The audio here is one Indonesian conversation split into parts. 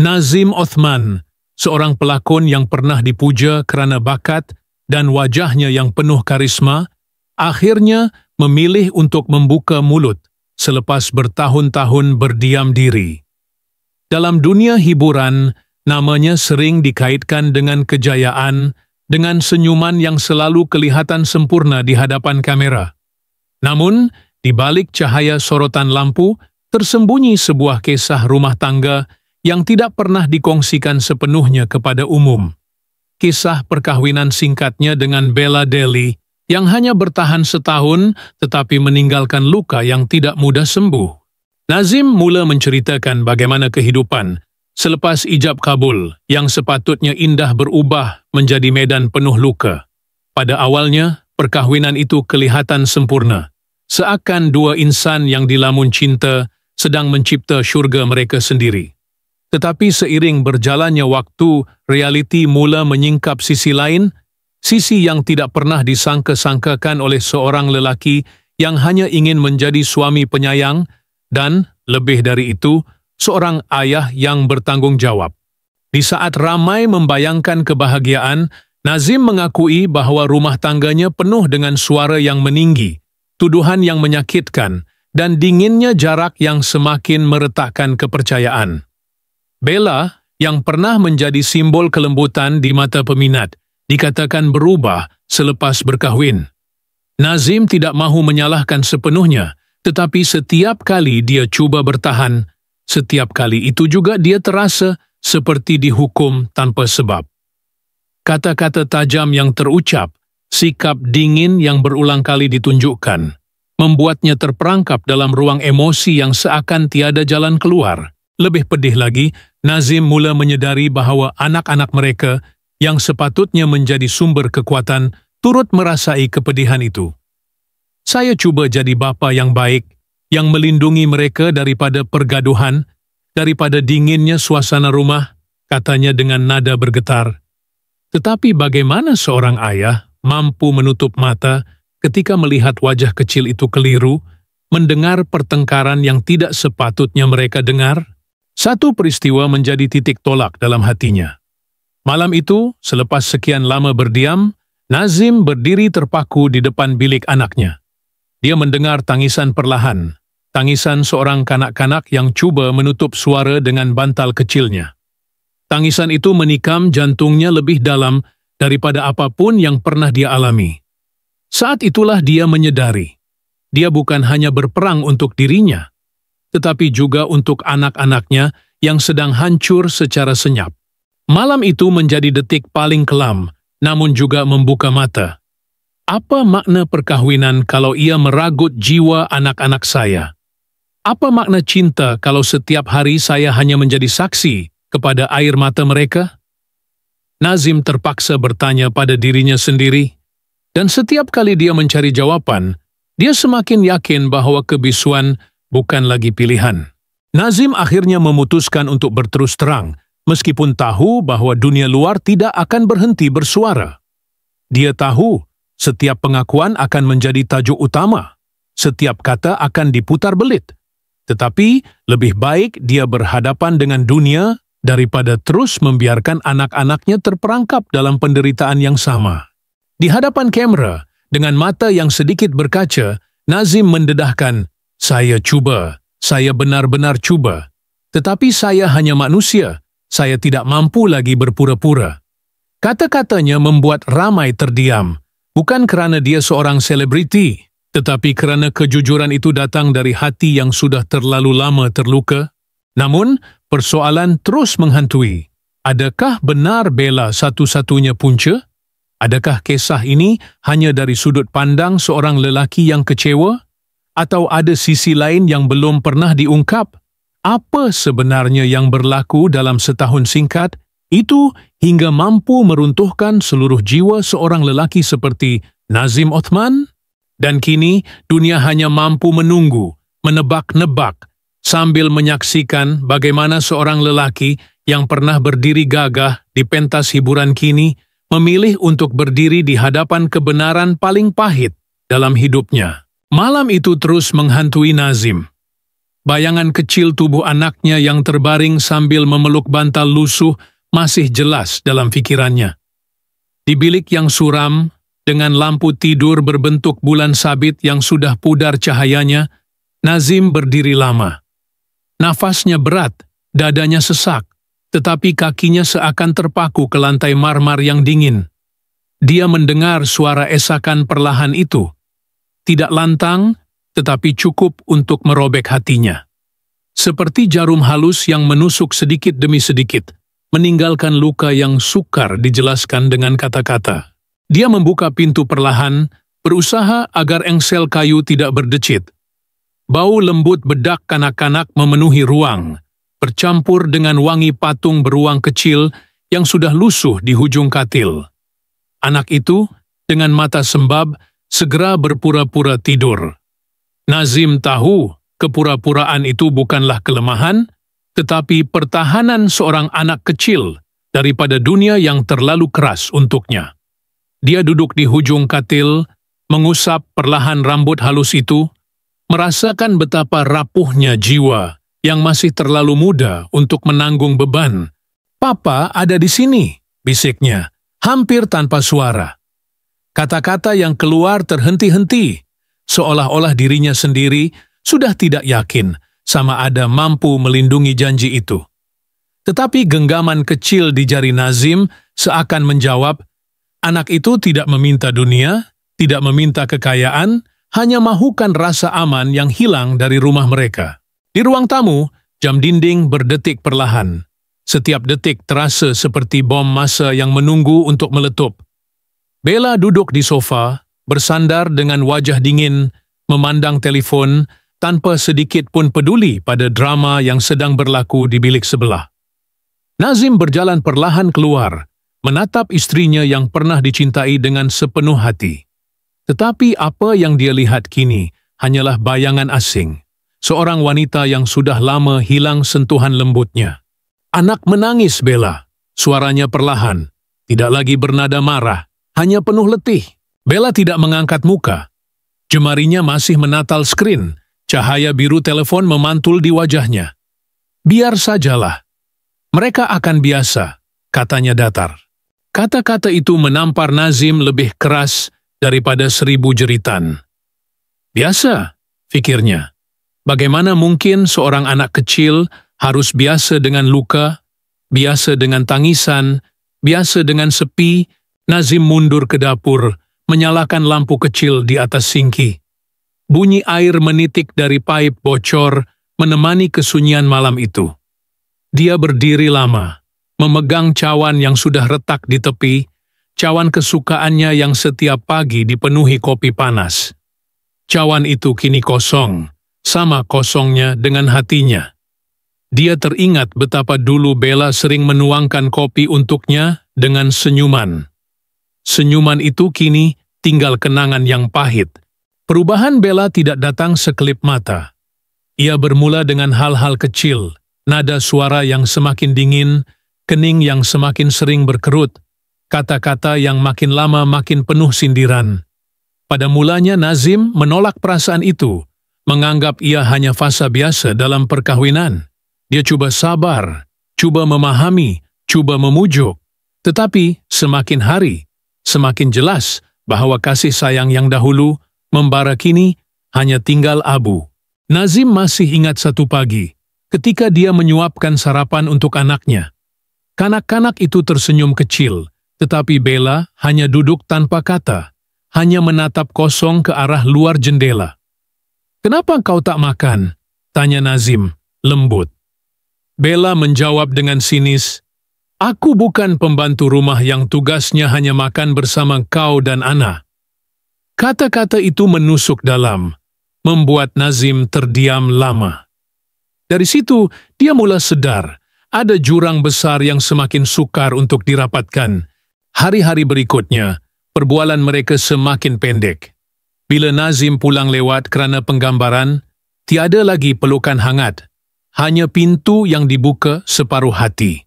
Nazim Othman, seorang pelakon yang pernah dipuja kerana bakat dan wajahnya yang penuh karisma, akhirnya memilih untuk membuka mulut selepas bertahun-tahun berdiam diri. Dalam dunia hiburan, namanya sering dikaitkan dengan kejayaan, dengan senyuman yang selalu kelihatan sempurna di hadapan kamera. Namun, di balik cahaya sorotan lampu, tersembunyi sebuah kisah rumah tangga yang tidak pernah dikongsikan sepenuhnya kepada umum. Kisah perkahwinan singkatnya dengan Bella Delhi yang hanya bertahan setahun tetapi meninggalkan luka yang tidak mudah sembuh. Nazim mula menceritakan bagaimana kehidupan selepas ijab kabul yang sepatutnya indah berubah menjadi medan penuh luka. Pada awalnya, perkahwinan itu kelihatan sempurna, seakan dua insan yang dilamun cinta sedang mencipta syurga mereka sendiri. Tetapi seiring berjalannya waktu, realiti mula menyingkap sisi lain, sisi yang tidak pernah disangka-sangkakan oleh seorang lelaki yang hanya ingin menjadi suami penyayang dan, lebih dari itu, seorang ayah yang bertanggung jawab. Di saat ramai membayangkan kebahagiaan, Nazim mengakui bahwa rumah tangganya penuh dengan suara yang meninggi, tuduhan yang menyakitkan, dan dinginnya jarak yang semakin meretakkan kepercayaan. Bella, yang pernah menjadi simbol kelembutan di mata peminat, dikatakan berubah selepas berkahwin. Nazim tidak mahu menyalahkan sepenuhnya, tetapi setiap kali dia cuba bertahan, setiap kali itu juga dia terasa seperti dihukum tanpa sebab. Kata-kata tajam yang terucap, sikap dingin yang berulang kali ditunjukkan, membuatnya terperangkap dalam ruang emosi yang seakan tiada jalan keluar. Lebih pedih lagi, Nazim mula menyedari bahawa anak-anak mereka yang sepatutnya menjadi sumber kekuatan turut merasai kepedihan itu. Saya cuba jadi bapa yang baik, yang melindungi mereka daripada pergaduhan, daripada dinginnya suasana rumah, katanya dengan nada bergetar. Tetapi bagaimana seorang ayah mampu menutup mata ketika melihat wajah kecil itu keliru, mendengar pertengkaran yang tidak sepatutnya mereka dengar? Satu peristiwa menjadi titik tolak dalam hatinya. Malam itu, selepas sekian lama berdiam, Nazim berdiri terpaku di depan bilik anaknya. Dia mendengar tangisan perlahan, tangisan seorang kanak-kanak yang cuba menutup suara dengan bantal kecilnya. Tangisan itu menikam jantungnya lebih dalam daripada apapun yang pernah dia alami. Saat itulah dia menyadari, dia bukan hanya berperang untuk dirinya, tetapi juga untuk anak-anaknya yang sedang hancur secara senyap. Malam itu menjadi detik paling kelam, namun juga membuka mata. Apa makna perkahwinan kalau ia meragut jiwa anak-anak saya? Apa makna cinta kalau setiap hari saya hanya menjadi saksi kepada air mata mereka? Nazim terpaksa bertanya pada dirinya sendiri, dan setiap kali dia mencari jawapan, dia semakin yakin bahawa kebisuan bukan lagi pilihan. Nazim akhirnya memutuskan untuk berterus terang, meskipun tahu bahwa dunia luar tidak akan berhenti bersuara. Dia tahu setiap pengakuan akan menjadi tajuk utama, setiap kata akan diputar belit. Tetapi lebih baik dia berhadapan dengan dunia daripada terus membiarkan anak-anaknya terperangkap dalam penderitaan yang sama. Di hadapan kamera, dengan mata yang sedikit berkaca, Nazim mendedahkan, "Saya cuba, saya benar-benar cuba. Tetapi saya hanya manusia, saya tidak mampu lagi berpura-pura." Kata-katanya membuat ramai terdiam, bukan kerana dia seorang selebriti, tetapi kerana kejujuran itu datang dari hati yang sudah terlalu lama terluka. Namun, persoalan terus menghantui. Adakah benar Bella satu-satunya punca? Adakah kisah ini hanya dari sudut pandang seorang lelaki yang kecewa? Atau ada sisi lain yang belum pernah diungkap? Apa sebenarnya yang berlaku dalam setahun singkat itu hingga mampu meruntuhkan seluruh jiwa seorang lelaki seperti Nazim Othman? Dan kini dunia hanya mampu menunggu, menebak-nebak, sambil menyaksikan bagaimana seorang lelaki yang pernah berdiri gagah di pentas hiburan kini memilih untuk berdiri di hadapan kebenaran paling pahit dalam hidupnya. Malam itu terus menghantui Nazim. Bayangan kecil tubuh anaknya yang terbaring sambil memeluk bantal lusuh masih jelas dalam pikirannya. Di bilik yang suram, dengan lampu tidur berbentuk bulan sabit yang sudah pudar cahayanya, Nazim berdiri lama. Nafasnya berat, dadanya sesak, tetapi kakinya seakan terpaku ke lantai marmar yang dingin. Dia mendengar suara esakan perlahan itu. Tidak lantang, tetapi cukup untuk merobek hatinya. Seperti jarum halus yang menusuk sedikit demi sedikit, meninggalkan luka yang sukar dijelaskan dengan kata-kata. Dia membuka pintu perlahan, berusaha agar engsel kayu tidak berdecit. Bau lembut bedak kanak-kanak memenuhi ruang, bercampur dengan wangi patung beruang kecil yang sudah lusuh di hujung katil. Anak itu, dengan mata sembab, segera berpura-pura tidur. Nazim tahu kepura-puraan itu bukanlah kelemahan, tetapi pertahanan seorang anak kecil daripada dunia yang terlalu keras untuknya. Dia duduk di hujung katil, mengusap perlahan rambut halus itu, merasakan betapa rapuhnya jiwa yang masih terlalu muda untuk menanggung beban. "Papa ada di sini," bisiknya, hampir tanpa suara. Kata-kata yang keluar terhenti-henti, seolah-olah dirinya sendiri sudah tidak yakin sama ada mampu melindungi janji itu. Tetapi genggaman kecil di jari Nazim seakan menjawab, anak itu tidak meminta dunia, tidak meminta kekayaan, hanya mahukan rasa aman yang hilang dari rumah mereka. Di ruang tamu, jam dinding berdetik perlahan. Setiap detik terasa seperti bom masa yang menunggu untuk meletup. Bella duduk di sofa, bersandar dengan wajah dingin, memandang telefon, tanpa sedikit pun peduli pada drama yang sedang berlaku di bilik sebelah. Nazim berjalan perlahan keluar, menatap istrinya yang pernah dicintai dengan sepenuh hati. Tetapi apa yang dia lihat kini hanyalah bayangan asing, seorang wanita yang sudah lama hilang sentuhan lembutnya. "Anak menangis, Bella," suaranya perlahan, tidak lagi bernada marah, hanya penuh letih. Bella tidak mengangkat muka. Jemarinya masih menatal skrin, cahaya biru telepon memantul di wajahnya. "Biar sajalah. Mereka akan biasa," katanya datar. Kata-kata itu menampar Nazim lebih keras daripada 1000 jeritan. "Biasa," pikirnya. Bagaimana mungkin seorang anak kecil harus biasa dengan luka, biasa dengan tangisan, biasa dengan sepi? Nazim mundur ke dapur, menyalakan lampu kecil di atas sinki. Bunyi air menitik dari pipe bocor menemani kesunyian malam itu. Dia berdiri lama, memegang cawan yang sudah retak di tepi, cawan kesukaannya yang setiap pagi dipenuhi kopi panas. Cawan itu kini kosong, sama kosongnya dengan hatinya. Dia teringat betapa dulu Bella sering menuangkan kopi untuknya dengan senyuman. Senyuman itu kini tinggal kenangan yang pahit. Perubahan Bella tidak datang sekelip mata. Ia bermula dengan hal-hal kecil, nada suara yang semakin dingin, kening yang semakin sering berkerut, kata-kata yang makin lama makin penuh sindiran. Pada mulanya Nazim menolak perasaan itu, menganggap ia hanya fasa biasa dalam perkahwinan. Dia coba sabar, coba memahami, coba memujuk. Tetapi semakin hari, semakin jelas bahwa kasih sayang yang dahulu membara kini hanya tinggal abu. Nazim masih ingat satu pagi, ketika dia menyuapkan sarapan untuk anaknya. Kanak-kanak itu tersenyum kecil, tetapi Bella hanya duduk tanpa kata, hanya menatap kosong ke arah luar jendela. "Kenapa kau tak makan?" tanya Nazim, lembut. Bella menjawab dengan sinis, "Aku bukan pembantu rumah yang tugasnya hanya makan bersama kau dan Ana." Kata-kata itu menusuk dalam, membuat Nazim terdiam lama. Dari situ, dia mula sadar, ada jurang besar yang semakin sukar untuk dirapatkan. Hari-hari berikutnya, perbualan mereka semakin pendek. Bila Nazim pulang lewat kerana penggambaran, tiada lagi pelukan hangat, hanya pintu yang dibuka separuh hati.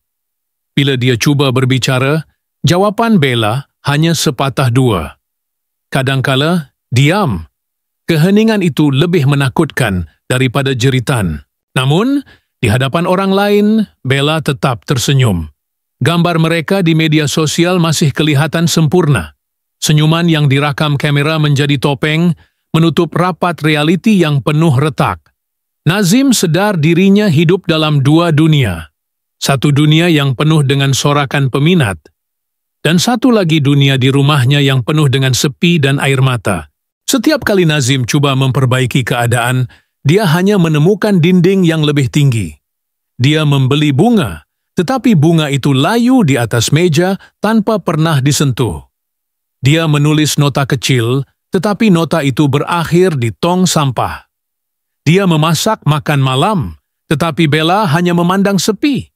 Bila dia cuba berbicara, jawapan Bella hanya sepatah dua. Kadangkala, diam. Keheningan itu lebih menakutkan daripada jeritan. Namun, di hadapan orang lain, Bella tetap tersenyum. Gambar mereka di media sosial masih kelihatan sempurna. Senyuman yang direkam kamera menjadi topeng, menutup rapat realiti yang penuh retak. Nazim sadar dirinya hidup dalam dua dunia. Satu dunia yang penuh dengan sorakan peminat, dan satu lagi dunia di rumahnya yang penuh dengan sepi dan air mata. Setiap kali Nazim coba memperbaiki keadaan, dia hanya menemukan dinding yang lebih tinggi. Dia membeli bunga, tetapi bunga itu layu di atas meja tanpa pernah disentuh. Dia menulis nota kecil, tetapi nota itu berakhir di tong sampah. Dia memasak makan malam, tetapi Bella hanya memandang sepi.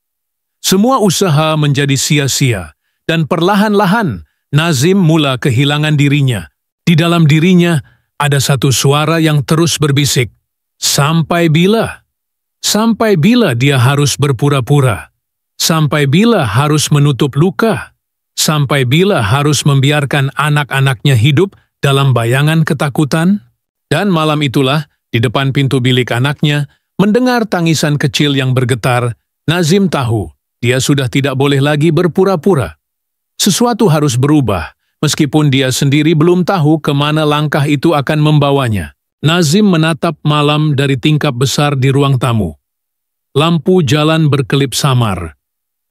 Semua usaha menjadi sia-sia, dan perlahan-lahan Nazim mula kehilangan dirinya. Di dalam dirinya ada satu suara yang terus berbisik, "Sampai bila? Sampai bila dia harus berpura-pura? Sampai bila harus menutup luka? Sampai bila harus membiarkan anak-anaknya hidup dalam bayangan ketakutan?" Dan malam itulah, di depan pintu bilik anaknya, mendengar tangisan kecil yang bergetar, Nazim tahu dia sudah tidak boleh lagi berpura-pura. Sesuatu harus berubah, meskipun dia sendiri belum tahu kemana langkah itu akan membawanya. Nazim menatap malam dari tingkap besar di ruang tamu. Lampu jalan berkelip samar.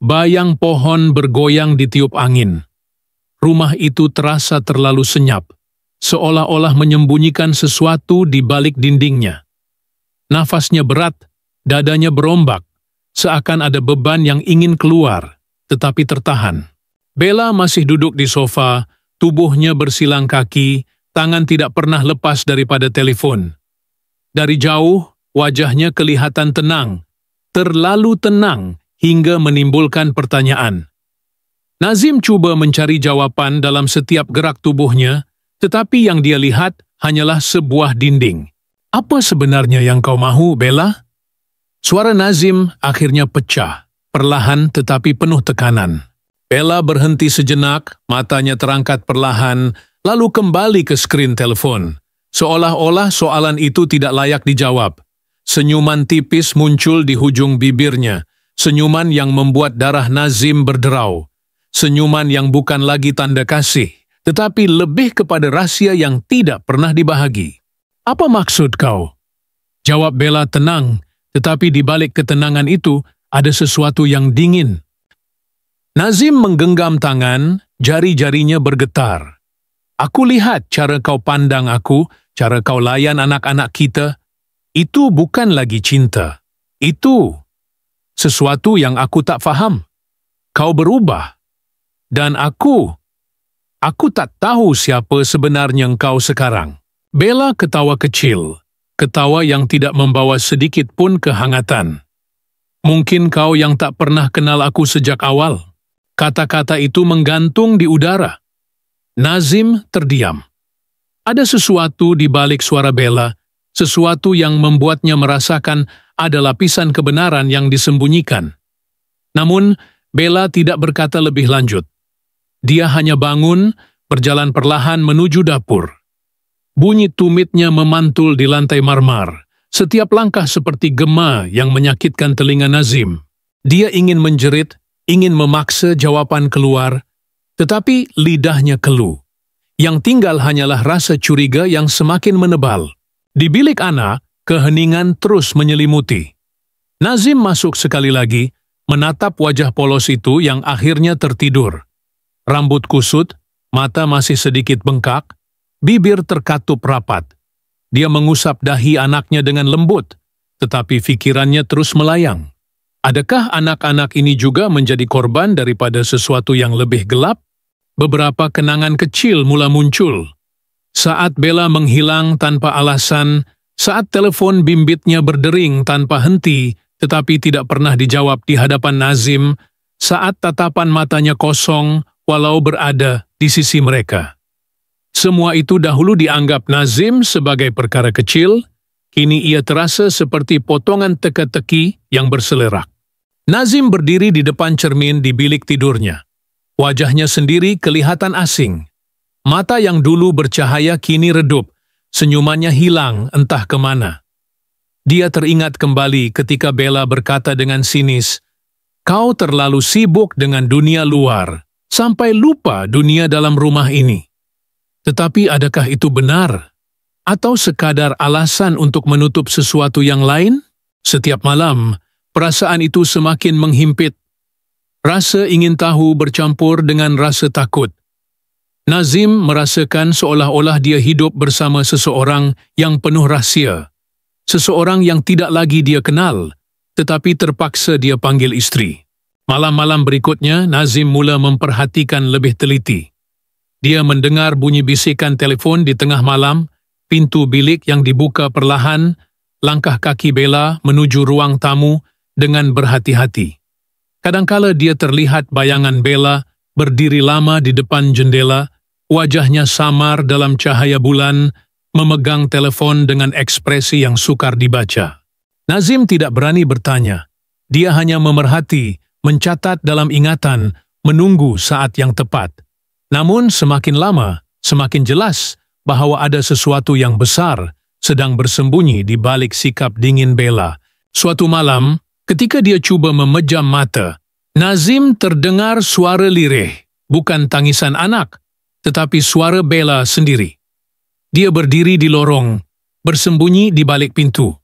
Bayang pohon bergoyang ditiup angin. Rumah itu terasa terlalu senyap, seolah-olah menyembunyikan sesuatu di balik dindingnya. Nafasnya berat, dadanya berombak, seakan ada beban yang ingin keluar, tetapi tertahan. Bella masih duduk di sofa, tubuhnya bersilang kaki, tangan tidak pernah lepas daripada telepon. Dari jauh, wajahnya kelihatan tenang, terlalu tenang hingga menimbulkan pertanyaan. Nazim cuba mencari jawaban dalam setiap gerak tubuhnya, tetapi yang dia lihat hanyalah sebuah dinding. "Apa sebenarnya yang kau mahu, Bella?" Suara Nazim akhirnya pecah, perlahan tetapi penuh tekanan. Bella berhenti sejenak, matanya terangkat perlahan, lalu kembali ke skrin telepon. Seolah-olah soalan itu tidak layak dijawab. Senyuman tipis muncul di hujung bibirnya, senyuman yang membuat darah Nazim berderau. Senyuman yang bukan lagi tanda kasih, tetapi lebih kepada rahasia yang tidak pernah dibahagi. "Apa maksud kau?" Jawab Bella tenang, tetapi di balik ketenangan itu ada sesuatu yang dingin. Nazim menggenggam tangan, jari-jarinya bergetar. "Aku lihat cara kau pandang aku, cara kau layan anak-anak kita. Itu bukan lagi cinta. Itu sesuatu yang aku tak faham. Kau berubah. Dan aku tak tahu siapa sebenarnya engkau sekarang." Bella ketawa kecil, ketawa yang tidak membawa sedikit pun kehangatan. "Mungkin kau yang tak pernah kenal aku sejak awal." Kata-kata itu menggantung di udara. Nazim terdiam. Ada sesuatu di balik suara Bella, sesuatu yang membuatnya merasakan ada lapisan kebenaran yang disembunyikan. Namun, Bella tidak berkata lebih lanjut. Dia hanya bangun, berjalan perlahan menuju dapur. Bunyi tumitnya memantul di lantai marmar, setiap langkah seperti gema yang menyakitkan telinga Nazim. Dia ingin menjerit, ingin memaksa jawaban keluar, tetapi lidahnya keluh. Yang tinggal hanyalah rasa curiga yang semakin menebal. Di bilik anak, keheningan terus menyelimuti. Nazim masuk sekali lagi, menatap wajah polos itu yang akhirnya tertidur. Rambut kusut, mata masih sedikit bengkak, bibir terkatup rapat. Dia mengusap dahi anaknya dengan lembut, tetapi pikirannya terus melayang. Adakah anak-anak ini juga menjadi korban daripada sesuatu yang lebih gelap? Beberapa kenangan kecil mula muncul. Saat Bella menghilang tanpa alasan, saat telepon bimbitnya berdering tanpa henti, tetapi tidak pernah dijawab di hadapan Nazim, saat tatapan matanya kosong walau berada di sisi mereka. Semua itu dahulu dianggap Nazim sebagai perkara kecil, kini ia terasa seperti potongan teka-teki yang berselerak. Nazim berdiri di depan cermin di bilik tidurnya. Wajahnya sendiri kelihatan asing. Mata yang dulu bercahaya kini redup, senyumannya hilang entah kemana. Dia teringat kembali ketika Bella berkata dengan sinis, "Kau terlalu sibuk dengan dunia luar, sampai lupa dunia dalam rumah ini." Tetapi adakah itu benar? Atau sekadar alasan untuk menutup sesuatu yang lain? Setiap malam, perasaan itu semakin menghimpit. Rasa ingin tahu bercampur dengan rasa takut. Nazim merasakan seolah-olah dia hidup bersama seseorang yang penuh rahsia. Seseorang yang tidak lagi dia kenal, tetapi terpaksa dia panggil isteri. Malam-malam berikutnya, Nazim mula memperhatikan lebih teliti. Dia mendengar bunyi bisikan telefon di tengah malam, pintu bilik yang dibuka perlahan, langkah kaki Bella menuju ruang tamu dengan berhati-hati. Kadangkala dia terlihat bayangan Bella berdiri lama di depan jendela, wajahnya samar dalam cahaya bulan, memegang telepon dengan ekspresi yang sukar dibaca. Nazim tidak berani bertanya. Dia hanya memerhati, mencatat dalam ingatan, menunggu saat yang tepat. Namun semakin lama, semakin jelas bahwa ada sesuatu yang besar sedang bersembunyi di balik sikap dingin Bella. Suatu malam, ketika dia cuba memejam mata, Nazim terdengar suara lirih, bukan tangisan anak, tetapi suara Bella sendiri. Dia berdiri di lorong, bersembunyi di balik pintu.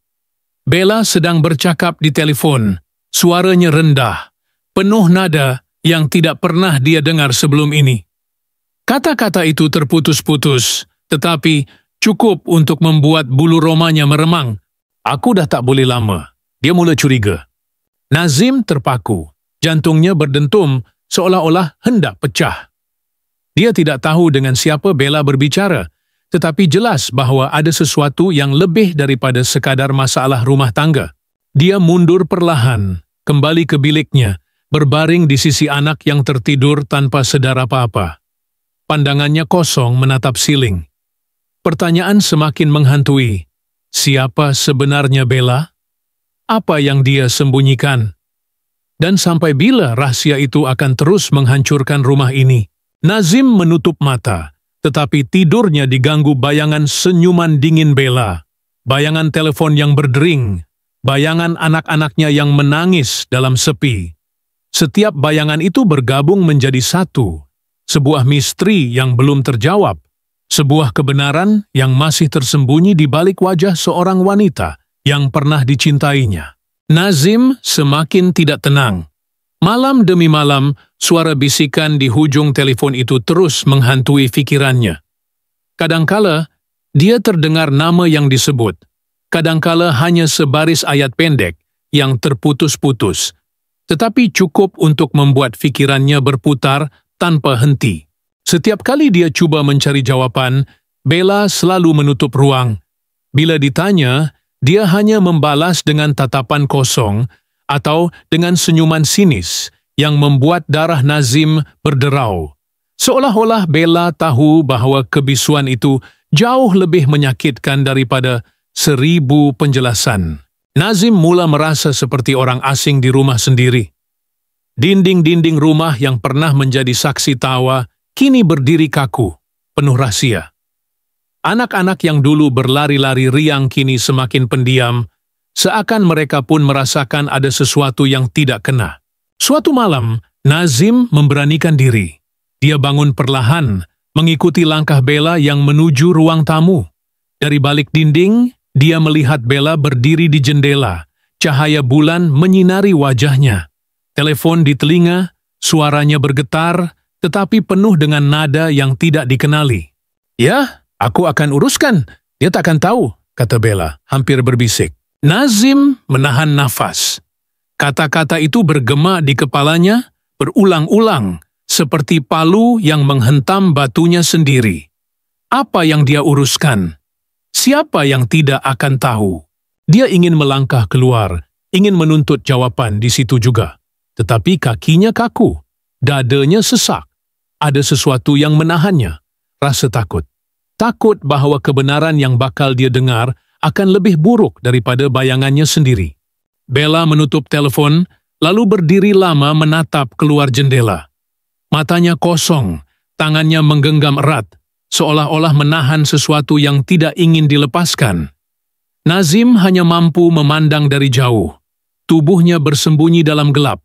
Bella sedang bercakap di telepon, suaranya rendah, penuh nada yang tidak pernah dia dengar sebelum ini. Kata-kata itu terputus-putus, tetapi cukup untuk membuat bulu romanya meremang. "Aku dah tak boleh lama." Dia mula curiga. Nazim terpaku, jantungnya berdentum seolah-olah hendak pecah. Dia tidak tahu dengan siapa Bella berbicara, tetapi jelas bahwa ada sesuatu yang lebih daripada sekadar masalah rumah tangga. Dia mundur perlahan, kembali ke biliknya, berbaring di sisi anak yang tertidur tanpa sedar apa-apa. Pandangannya kosong menatap siling. Pertanyaan semakin menghantui. Siapa sebenarnya Bella? Apa yang dia sembunyikan? Dan sampai bila rahasia itu akan terus menghancurkan rumah ini? Nazim menutup mata, tetapi tidurnya diganggu bayangan senyuman dingin Bella, bayangan telepon yang berdering, bayangan anak-anaknya yang menangis dalam sepi. Setiap bayangan itu bergabung menjadi satu, sebuah misteri yang belum terjawab, sebuah kebenaran yang masih tersembunyi di balik wajah seorang wanita yang pernah dicintainya. Nazim semakin tidak tenang. Malam demi malam, suara bisikan di hujung telepon itu terus menghantui pikirannya. Kadangkala, dia terdengar nama yang disebut. Kadangkala hanya sebaris ayat pendek yang terputus-putus, tetapi cukup untuk membuat pikirannya berputar tanpa henti. Setiap kali dia cuba mencari jawaban, Bella selalu menutup ruang. Bila ditanya, dia hanya membalas dengan tatapan kosong atau dengan senyuman sinis yang membuat darah Nazim berderau. Seolah-olah Bella tahu bahwa kebisuan itu jauh lebih menyakitkan daripada 1000 penjelasan. Nazim mula merasa seperti orang asing di rumah sendiri. Dinding-dinding rumah yang pernah menjadi saksi tawa kini berdiri kaku, penuh rahasia. Anak-anak yang dulu berlari-lari riang kini semakin pendiam, seakan mereka pun merasakan ada sesuatu yang tidak kena. Suatu malam, Nazim memberanikan diri. Dia bangun perlahan, mengikuti langkah Bella yang menuju ruang tamu. Dari balik dinding, dia melihat Bella berdiri di jendela. Cahaya bulan menyinari wajahnya. Telepon di telinga, suaranya bergetar, tetapi penuh dengan nada yang tidak dikenali. "Ya, aku akan uruskan. Dia takkan tahu," kata Bella, hampir berbisik. Nazim menahan nafas. Kata-kata itu bergema di kepalanya, berulang-ulang, seperti palu yang menghentam batunya sendiri. Apa yang dia uruskan? Siapa yang tidak akan tahu? Dia ingin melangkah keluar, ingin menuntut jawaban di situ juga. Tetapi kakinya kaku, dadanya sesak. Ada sesuatu yang menahannya, rasa takut. Takut bahwa kebenaran yang bakal dia dengar akan lebih buruk daripada bayangannya sendiri. Bella menutup telepon, lalu berdiri lama menatap keluar jendela. Matanya kosong, tangannya menggenggam erat, seolah-olah menahan sesuatu yang tidak ingin dilepaskan. Nazim hanya mampu memandang dari jauh. Tubuhnya bersembunyi dalam gelap.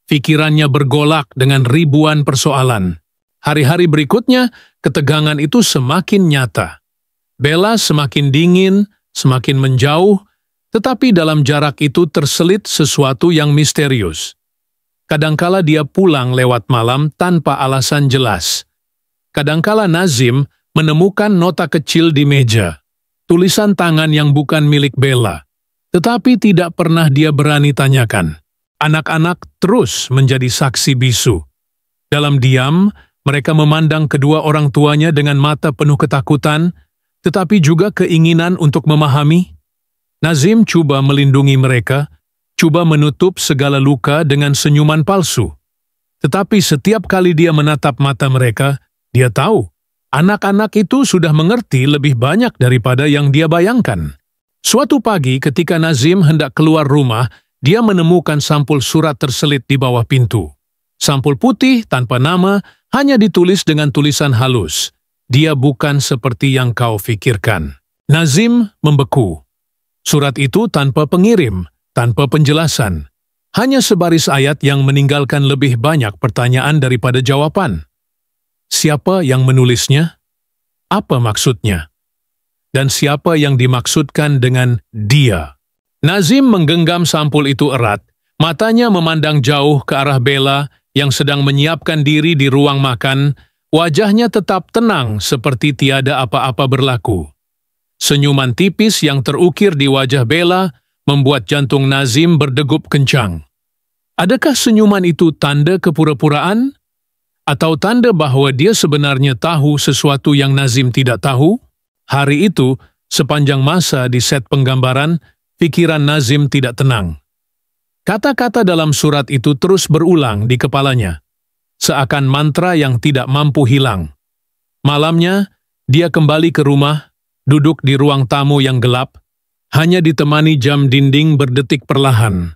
Pikirannya bergolak dengan ribuan persoalan. Hari-hari berikutnya, ketegangan itu semakin nyata. Bella semakin dingin, semakin menjauh, tetapi dalam jarak itu terselit sesuatu yang misterius. Kadangkala dia pulang lewat malam tanpa alasan jelas. Kadangkala Nazim menemukan nota kecil di meja, tulisan tangan yang bukan milik Bella, tetapi tidak pernah dia berani tanyakan. Anak-anak terus menjadi saksi bisu. Dalam diam, mereka memandang kedua orang tuanya dengan mata penuh ketakutan, tetapi juga keinginan untuk memahami. Nazim coba melindungi mereka, coba menutup segala luka dengan senyuman palsu. Tetapi setiap kali dia menatap mata mereka, dia tahu, anak-anak itu sudah mengerti lebih banyak daripada yang dia bayangkan. Suatu pagi ketika Nazim hendak keluar rumah, dia menemukan sampul surat terselit di bawah pintu. Sampul putih tanpa nama, hanya ditulis dengan tulisan halus. Dia bukan seperti yang kau pikirkan. Nazim membeku. Surat itu tanpa pengirim, tanpa penjelasan. Hanya sebaris ayat yang meninggalkan lebih banyak pertanyaan daripada jawaban. Siapa yang menulisnya? Apa maksudnya? Dan siapa yang dimaksudkan dengan dia? Nazim menggenggam sampul itu erat, matanya memandang jauh ke arah Bella yang sedang menyiapkan diri di ruang makan, wajahnya tetap tenang seperti tiada apa-apa berlaku. Senyuman tipis yang terukir di wajah Bella membuat jantung Nazim berdegup kencang. Adakah senyuman itu tanda kepura-puraan? Atau tanda bahwa dia sebenarnya tahu sesuatu yang Nazim tidak tahu? Hari itu, sepanjang masa di set penggambaran, pikiran Nazim tidak tenang. Kata-kata dalam surat itu terus berulang di kepalanya, seakan mantra yang tidak mampu hilang. Malamnya, dia kembali ke rumah, duduk di ruang tamu yang gelap, hanya ditemani jam dinding berdetik perlahan.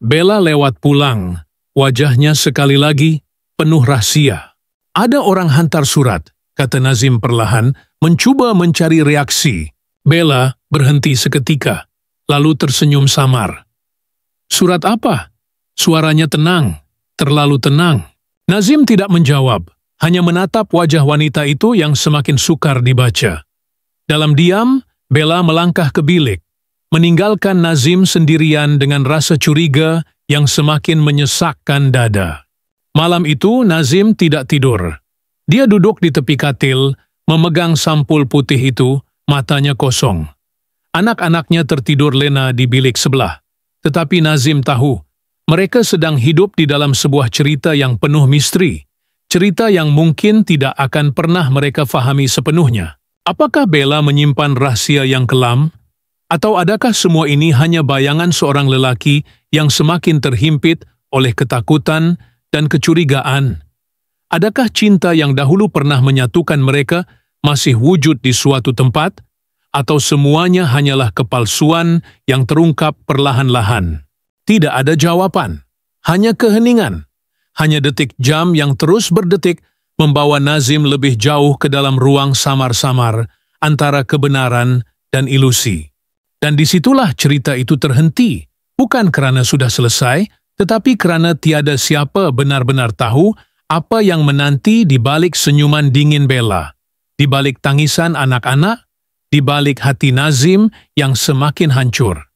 Bella lewat pulang, wajahnya sekali lagi penuh rahasia. Ada orang hantar surat, kata Nazim perlahan, mencoba mencari reaksi. Bella berhenti seketika, lalu tersenyum samar. Surat apa? Suaranya tenang, terlalu tenang. Nazim tidak menjawab, hanya menatap wajah wanita itu yang semakin sukar dibaca. Dalam diam, Bella melangkah ke bilik, meninggalkan Nazim sendirian dengan rasa curiga yang semakin menyesakkan dada. Malam itu Nazim tidak tidur. Dia duduk di tepi katil, memegang sampul putih itu, matanya kosong. Anak-anaknya tertidur lena di bilik sebelah. Tetapi Nazim tahu, mereka sedang hidup di dalam sebuah cerita yang penuh misteri. Cerita yang mungkin tidak akan pernah mereka fahami sepenuhnya. Apakah Bella menyimpan rahasia yang kelam? Atau adakah semua ini hanya bayangan seorang lelaki yang semakin terhimpit oleh ketakutan dan kecurigaan? Adakah cinta yang dahulu pernah menyatukan mereka masih wujud di suatu tempat? Atau semuanya hanyalah kepalsuan yang terungkap perlahan-lahan? Tidak ada jawaban, hanya keheningan. Hanya detik jam yang terus berdetik membawa Nazim lebih jauh ke dalam ruang samar-samar antara kebenaran dan ilusi. Dan disitulah cerita itu terhenti, bukan karena sudah selesai, tetapi karena tiada siapa benar-benar tahu apa yang menanti di balik senyuman dingin Bella, di balik tangisan anak-anak, di balik hati Nazim yang semakin hancur.